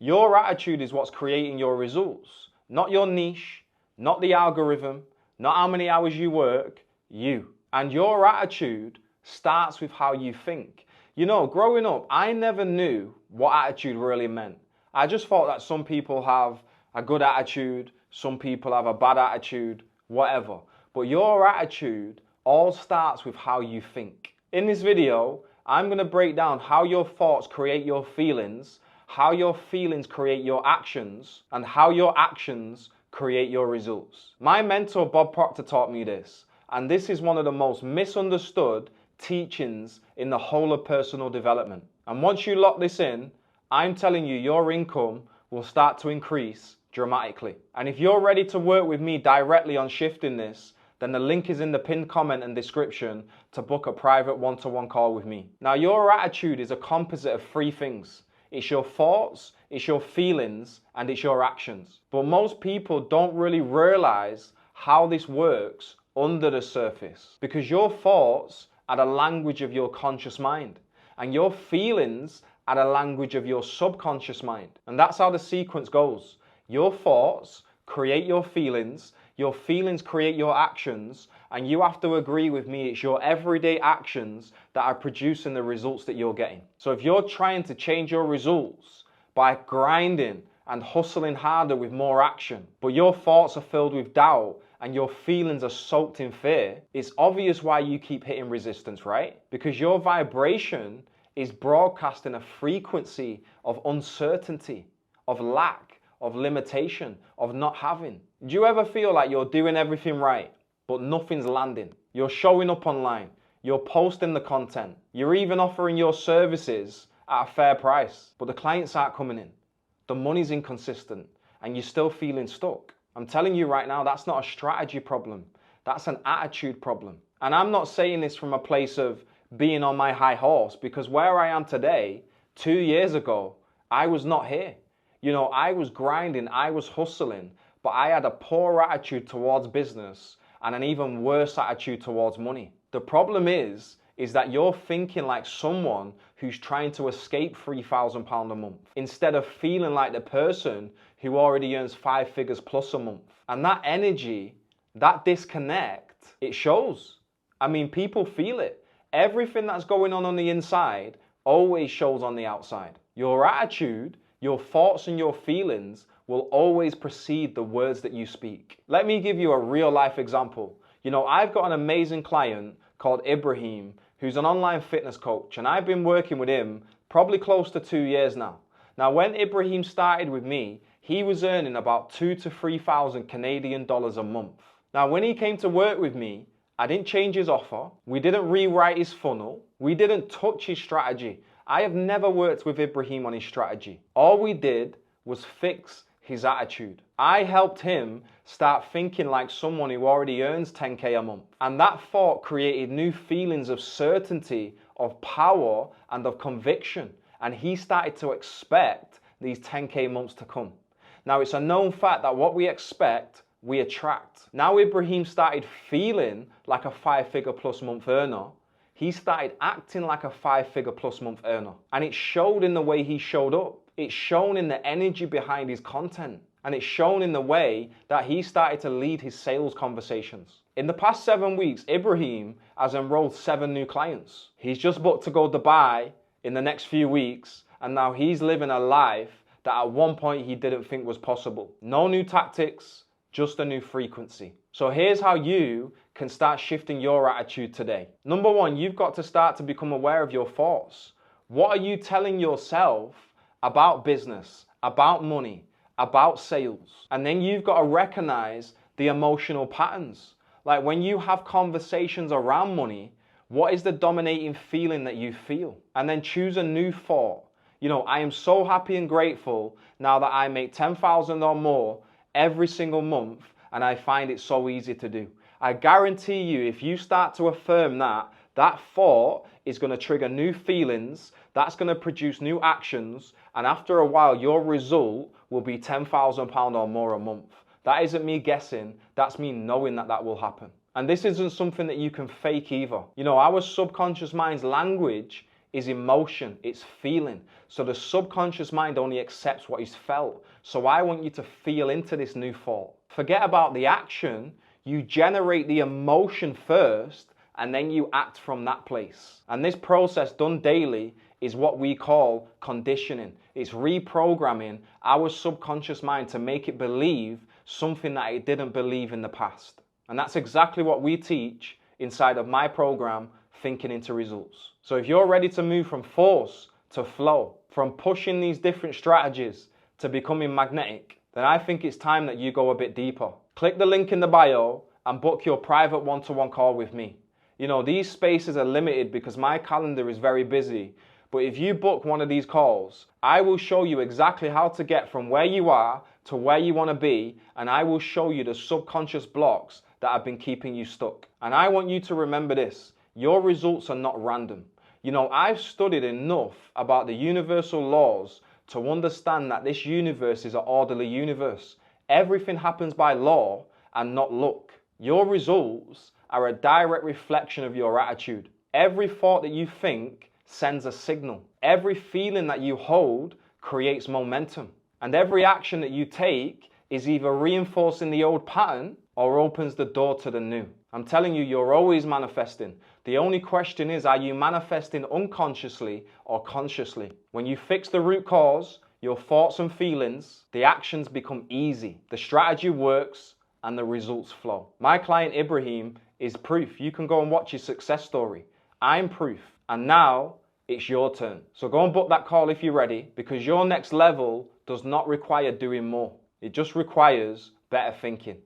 Your attitude is what's creating your results, not your niche, not the algorithm, not how many hours you work, you. And your attitude starts with how you think. You know, growing up, I never knew what attitude really meant. I just thought that some people have a good attitude, some people have a bad attitude, whatever. But your attitude all starts with how you think. In this video, I'm going to break down how your thoughts create your feelings, how your feelings create your actions, and how your actions create your results. My mentor Bob Proctor taught me this, and this is one of the most misunderstood teachings in the whole of personal development. And once you lock this in, I'm telling you, your income will start to increase dramatically. And if you're ready to work with me directly on shifting this, then the link is in the pinned comment and description to book a private one-to-one call with me. Now, your attitude is a composite of three things. It's your thoughts, it's your feelings, and it's your actions. But most people don't really realize how this works under the surface, because your thoughts are the language of your conscious mind, and your feelings are the language of your subconscious mind. And that's how the sequence goes. Your thoughts create your feelings create your actions, and you have to agree with me, it's your everyday actions that are producing the results that you're getting. So if you're trying to change your results by grinding and hustling harder with more action, but your thoughts are filled with doubt and your feelings are soaked in fear, it's obvious why you keep hitting resistance, right? Because your vibration is broadcasting a frequency of uncertainty, of lack, of limitation, of not having. Do you ever feel like you're doing everything right, but nothing's landing? You're showing up online, you're posting the content, you're even offering your services at a fair price, but the clients aren't coming in, the money's inconsistent, and you're still feeling stuck. I'm telling you right now, that's not a strategy problem, that's an attitude problem. And I'm not saying this from a place of being on my high horse, because where I am today, 2 years ago, I was not here. You know, I was grinding, I was hustling, but I had a poor attitude towards business and an even worse attitude towards money. The problem is that you're thinking like someone who's trying to escape £3,000 a month, instead of feeling like the person who already earns 5 figures plus a month. And that energy, that disconnect, it shows. I mean, people feel it. Everything that's going on the inside always shows on the outside. Your attitude, your thoughts and your feelings will always precede the words that you speak. Let me give you a real life example. You know, I've got an amazing client called Ibrahim, who's an online fitness coach, and I've been working with him probably close to 2 years now. Now, when Ibrahim started with me, he was earning about 2,000 to 3,000 Canadian dollars a month. Now, when he came to work with me, I didn't change his offer. We didn't rewrite his funnel. We didn't touch his strategy. I have never worked with Ibrahim on his strategy. All we did was fix his attitude. I helped him start thinking like someone who already earns 10K a month. And that thought created new feelings of certainty, of power, and of conviction. And he started to expect these 10K months to come. Now, it's a known fact that what we expect, we attract. Now Ibrahim started feeling like a 5-figure plus month earner. He started acting like a 5-figure plus month earner. And it showed in the way he showed up. It's shown in the energy behind his content. And it's shown in the way that he started to lead his sales conversations. In the past 7 weeks, Ibrahim has enrolled 7 new clients. He's just booked to go Dubai in the next few weeks. And now he's living a life that at one point he didn't think was possible. No new tactics, just a new frequency. So here's how you can start shifting your attitude today. Number 1, you've got to start to become aware of your thoughts. What are you telling yourself about business, about money, about sales? And then you've got to recognize the emotional patterns. Like when you have conversations around money, what is the dominating feeling that you feel? And then choose a new thought. You know, I am so happy and grateful now that I make 10,000 or more every single month, and I find it so easy to do. I guarantee you, if you start to affirm that thought is going to trigger new feelings, that's going to produce new actions, and after a while, your result will be £10,000 or more a month. That isn't me guessing, that's me knowing that will happen. And this isn't something that you can fake either. You know, our subconscious mind's language is emotion, it's feeling. So the subconscious mind only accepts what is felt. So I want you to feel into this new thought. Forget about the action. You generate the emotion first, and then you act from that place. And this process done daily is what we call conditioning. It's reprogramming our subconscious mind to make it believe something that it didn't believe in the past. And that's exactly what we teach inside of my program, Thinking into Results. So if you're ready to move from force to flow, from pushing these different strategies to becoming magnetic, then I think it's time that you go a bit deeper. Click the link in the bio and book your private one-to-one call with me. You know, these spaces are limited because my calendar is very busy. But if you book one of these calls, I will show you exactly how to get from where you are to where you want to be, and I will show you the subconscious blocks that have been keeping you stuck. And I want you to remember this: your results are not random. You know, I've studied enough about the universal laws to understand that this universe is an orderly universe. Everything happens by law and not luck. Your results are a direct reflection of your attitude. Every thought that you think sends a signal. Every feeling that you hold creates momentum. And every action that you take is either reinforcing the old pattern or opens the door to the new. I'm telling you, you're always manifesting. The only question is, are you manifesting unconsciously or consciously? When you fix the root cause, your thoughts and feelings, the actions become easy. The strategy works and the results flow. My client Ibrahim is proof. You can go and watch his success story. I'm proof. And now it's your turn. So go and book that call if you're ready, because your next level does not require doing more. It just requires better thinking.